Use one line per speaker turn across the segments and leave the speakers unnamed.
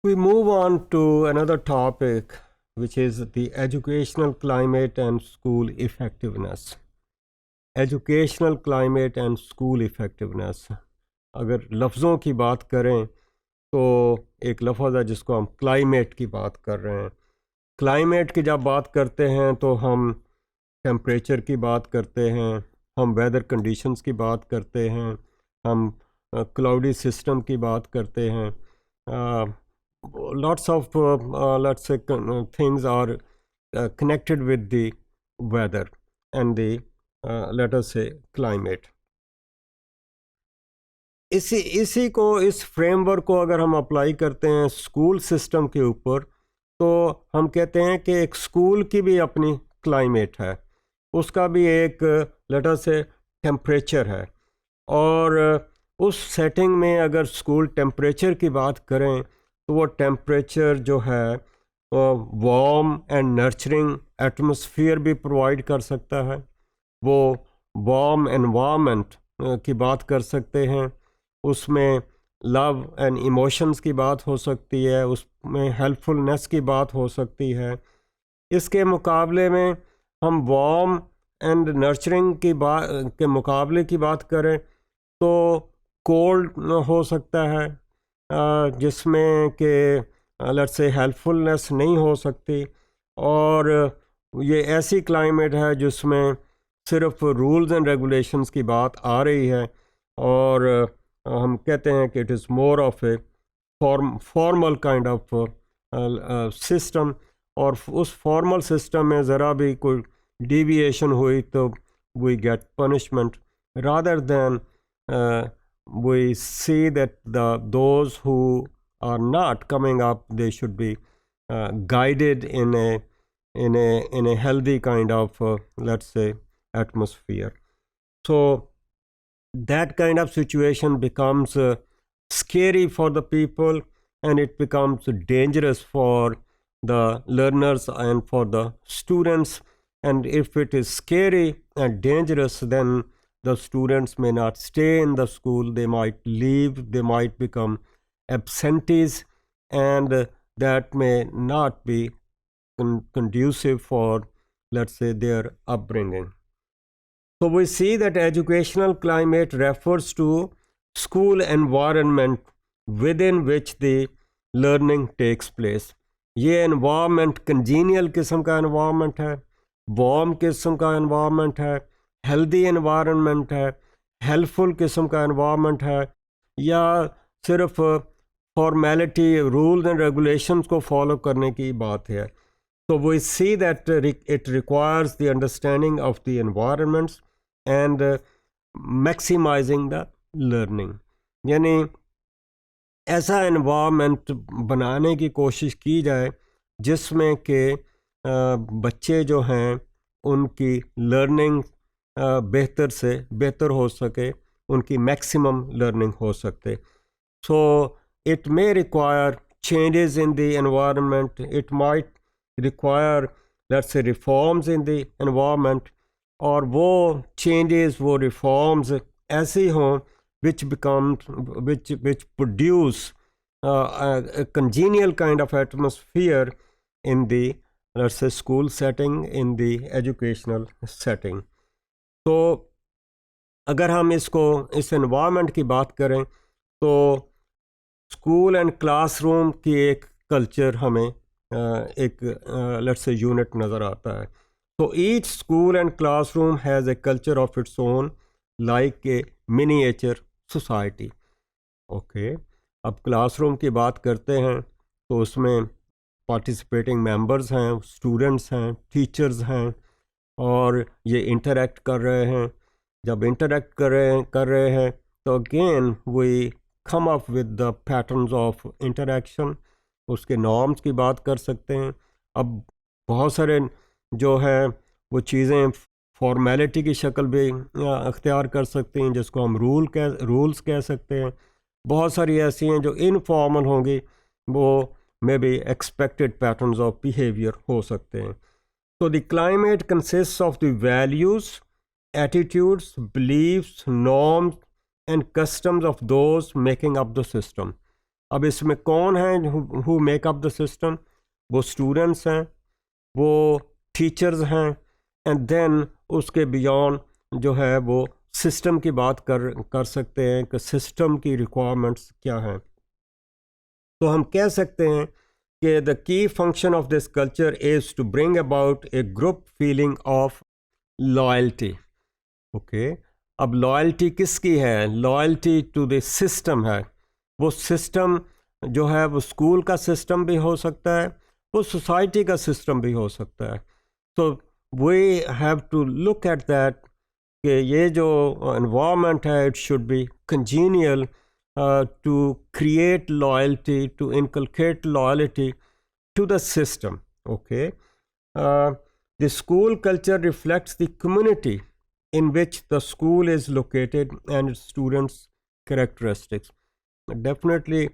We move on to another topic, which is the educational climate and school effectiveness. Educational climate and school effectiveness. अगर लफ्ज़ों की बात करें तो एक लफ्ज़ है जिसको हम क्लाइमेट की बात कर रहे हैं. क्लाइमेट की जब बात करते हैं तो हम टेम्परेचर की बात करते हैं, हम वेदर कंडीशंस की बात करते हैं, हम क्लाउडी सिस्टम की बात करते हैं. Lots of let's say things are connected with the weather and the let us say climate. इसी को, इस फ्रेमवर्क को अगर हम अप्लाई करते हैं स्कूल सिस्टम के ऊपर तो हम कहते हैं कि एक स्कूल की भी अपनी क्लाइमेट है, उसका भी एक लेट अस से टेम्परेचर है. और उस सेटिंग में अगर स्कूल टेम्परेचर की बात करें तो वो टेम्परेचर जो है वार्म एंड नर्चरिंग एटमॉस्फेयर भी प्रोवाइड कर सकता है. वो वार्म एनवायरनमेंट की बात कर सकते हैं, उसमें लव एंड इमोशंस की बात हो सकती है, उसमें हेल्पफुलनेस की बात हो सकती है. इसके मुकाबले में हम वार्म एंड नर्चरिंग की बात के मुकाबले की बात करें तो कोल्ड हो सकता है, जिसमें कि लेट्स से हेल्पफुलनेस नहीं हो सकती. और ये ऐसी क्लाइमेट है जिसमें सिर्फ रूल्स एंड रेगुलेशंस की बात आ रही है और हम कहते हैं कि it is more of a formal kind of system. और उस फॉर्मल सिस्टम में ज़रा भी कोई डिविएशन हुई तो we get punishment rather than we see that those who are not coming up, they should be guided in a healthy kind of let's say atmosphere. So that kind of situation becomes scary for the people, and it becomes dangerous for the learners and for the students. And if it is scary and dangerous, then the students may not stay in the school, they might leave, they might become absentees, and that may not be conducive for, let's say, their upbringing. So we see that educational climate refers to school environment within which the learning takes place. ये environment congenial किस्म का environment है, warm किस्म का environment है, healthy environment है, helpful किस्म का एनवायरनमेंट है, या सिर्फ फॉर्मेलिटी रूल्स एंड रेगुलेशंस को फॉलो करने की बात है. तो we see that it requires the understanding of the environments and maximising the learning. यानी ऐसा एनवायरनमेंट बनाने की कोशिश की जाए जिसमें कि बच्चे जो हैं उनकी लर्निंग बेहतर से बेहतर हो सके, उनकी मैक्सिमम लर्निंग हो सके. So it may require changes in the environment, it might require let's say reforms in the environment, और वो चेंजेस वो रिफॉर्म्स ऐसी हों which produce a congenial kind of atmosphere in the let's say school setting, in the educational setting. तो अगर हम इस environment की बात करें तो स्कूल एंड क्लासरूम की एक कल्चर हमें एक लेट्स से यूनिट नज़र आता है. तो each school and classroom has a culture of its own like a miniature society. Okay, अब क्लासरूम की बात करते हैं तो उसमें पार्टिसिपेटिंग मेंबर्स हैं, स्टूडेंट्स हैं, टीचर्स हैं, और ये इंटरेक्ट कर रहे हैं. जब इंटरेक्ट कर रहे हैं तो again we come up with the patterns of interaction, उसके नॉर्म्स की बात कर सकते हैं. अब बहुत सारे जो है वो चीज़ें फॉर्मेलिटी की शक्ल भी अख्तियार कर सकती हैं, जिसको हम रूल्स कह सकते हैं. बहुत सारी ऐसी हैं जो इनफॉर्मल होंगी, वो may be expected patterns of behaviour हो सकते हैं. So the climate consists of the values, attitudes, beliefs, norms and customs of those making up the system. अब इसमें कौन हैं who make up the system? वो स्टूडेंट्स हैं, वो टीचर्स हैं, एंड देन उसके बियॉन्ड जो है वो सिस्टम की बात कर सकते हैं कि सिस्टम की रिक्वायरमेंट्स क्या हैं। तो हम कह सकते हैं कि the key function of this culture is to bring about a group feeling of loyalty. Okay, अब लॉयल्टी किसकी है? लॉयल्टी टू द सिस्टम है। वो सिस्टम जो है वो स्कूल का सिस्टम भी हो सकता है, वो सोसाइटी का सिस्टम भी हो सकता है। तो we have to look at that कि ये जो एनवायरनमेंट है it should be congenial to create loyalty, to inculcate loyalty to the system. Okay, the school culture reflects the community in which the school is located and its students characteristics. Definitely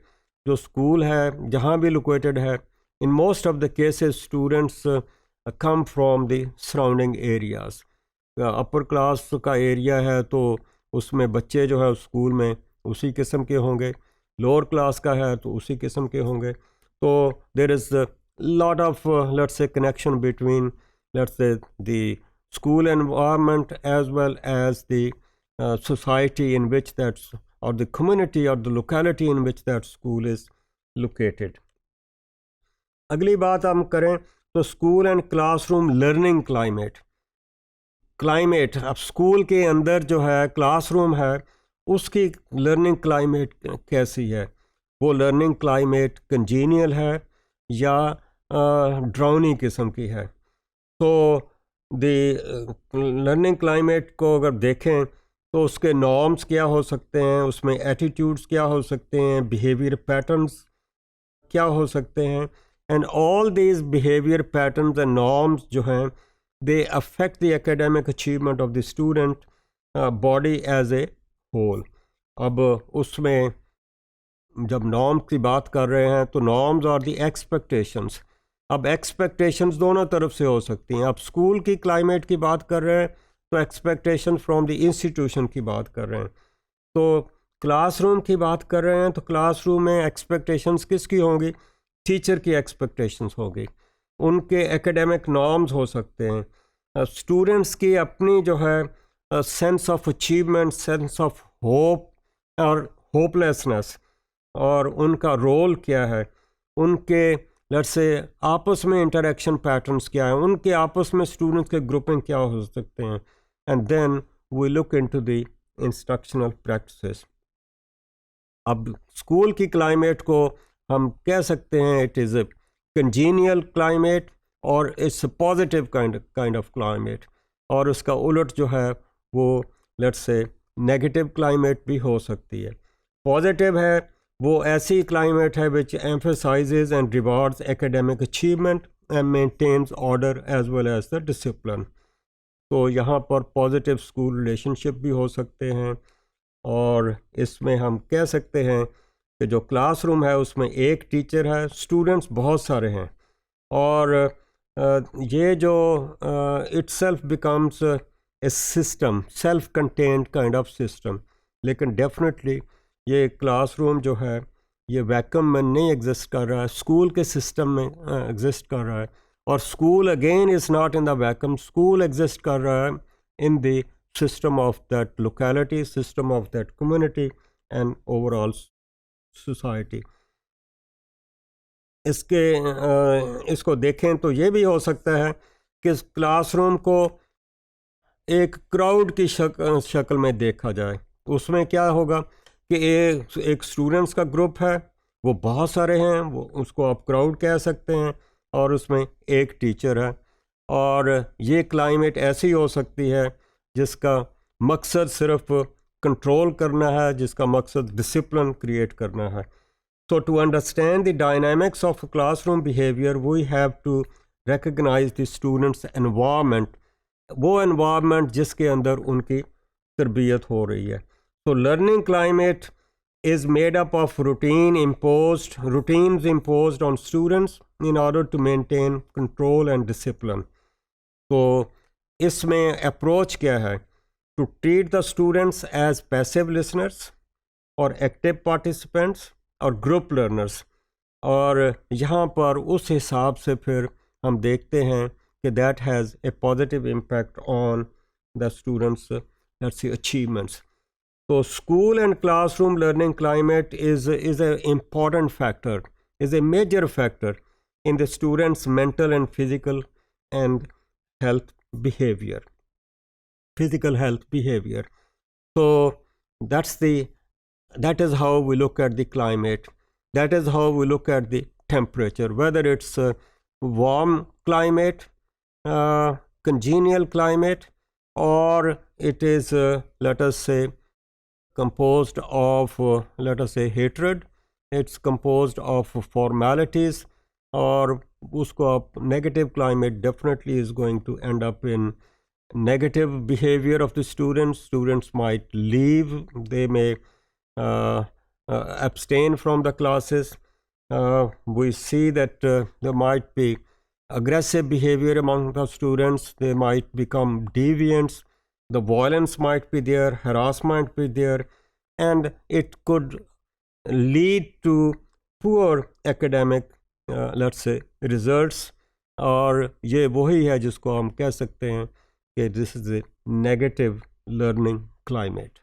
जो school है जहाँ भी located है, in most of the cases students come from the surrounding areas. upper class का area है तो उसमें बच्चे जो है स्कूल में उसी किस्म के होंगे, लोअर क्लास का है तो उसी किस्म के होंगे। So there is a lot of let's say connection between let's say the school environment as well as the society in which that's or the community or the locality in which that school is located. अगली बात हम करें तो school and classroom learning climate. अब school के अंदर जो है क्लासरूम है उसकी लर्निंग क्लाइमेट कैसी है? वो लर्निंग क्लाइमेट कंजीनियल है या ड्राउनी किस्म की है? तो द लर्निंग क्लाइमेट को अगर देखें तो उसके नॉर्म्स क्या हो सकते हैं, उसमें एटीट्यूड्स क्या हो सकते हैं, बिहेवियर पैटर्न्स क्या हो सकते हैं, and all these behaviour patterns and norms जो हैं they affect the academic achievement of the student body as a whole. अब उसमें जब नॉर्म्स की बात कर रहे हैं तो नॉर्म्स और दी एक्सपेक्टेशंस। अब एक्सपेक्टेशंस दोनों तरफ से हो सकती हैं। आप स्कूल की क्लाइमेट की बात कर रहे हैं तो एक्सपेक्टेशन फ्रॉम द इंस्टीट्यूशन की बात कर रहे हैं। तो क्लासरूम की बात कर रहे हैं तो क्लासरूम में एक्सपेक्टेशंस किसकी होंगी? टीचर की एक्सपेक्टेशंस होगी, उनके एकेडमिक नॉर्म्स हो सकते हैं, स्टूडेंट्स की अपनी जो है sense of achievement, sense of hope और होपलेसनेस, और उनका रोल क्या है, उनके लेट्स से आपस में इंटरेक्शन पैटर्न्स क्या है, उनके आपस में स्टूडेंट्स के ग्रुपिंग क्या हो सकते हैं, and then we look into the instructional practices. अब स्कूल की क्लाइमेट को हम कह सकते हैं it is a congenial climate और it's positive kind of climate, और उसका उलट जो है वो लेट्स से नेगेटिव क्लाइमेट भी हो सकती है। पॉजिटिव है वो ऐसी क्लाइमेट है which emphasises and rewards academic achievement and maintains order as well as the discipline. तो यहाँ पर पॉजिटिव स्कूल रिलेशनशिप भी हो सकते हैं, और इसमें हम कह सकते हैं कि जो क्लासरूम है उसमें एक टीचर है, स्टूडेंट्स बहुत सारे हैं, और ये जो itself becomes a system, self contained kind of system. लेकिन डेफिनेटली ये क्लासरूम जो है ये वैक्यूम में नहीं एग्जिस्ट कर रहा है, स्कूल के सिस्टम में एग्जिस्ट कर रहा है, और school again is not in the vacuum, school exist कर रहा है in the system of that locality, system of that community and overall society. इसको देखें तो ये भी हो सकता है कि क्लासरूम को एक क्राउड की शक्ल में देखा जाए। उसमें क्या होगा कि एक स्टूडेंट्स का ग्रुप है, वो बहुत सारे हैं, वो उसको आप क्राउड कह सकते हैं, और उसमें एक टीचर है, और ये क्लाइमेट ऐसी हो सकती है जिसका मकसद सिर्फ कंट्रोल करना है, जिसका मकसद डिसिप्लिन क्रिएट करना है। So to understand the dynamics of classroom behavior, we have to recognize the students' environment, वो environment जिसके अंदर उनकी तरबियत हो रही है। So learning climate is made up of routines imposed on students in order to maintain control and discipline. तो इसमें approach क्या है? To treat the students as passive listeners or active participants, और ग्रुप लर्नर्स। और यहाँ पर उस हिसाब से फिर हम देखते हैं कि that has a positive impact on the students let's say achievements. तो school and classroom learning climate is a important factor, is a major factor in the students' mental and physical and health behavior. Physical health behavior. So that is how we look at the climate. That is how we look at the temperature. Whether it's a warm climate, congenial climate, or it is let us say composed of let us say hatred. It's composed of formalities. और उसको आप negative climate definitely is going to end up in negative behavior of the students might leave, they may abstain from the classes. We see that there might be aggressive behavior among the students, they might become deviants, the violence might be there, harassment be there, and it could lead to poor academic let's say results. और ये वही है जिसको हम कह सकते हैं कि this is a negative learning climate.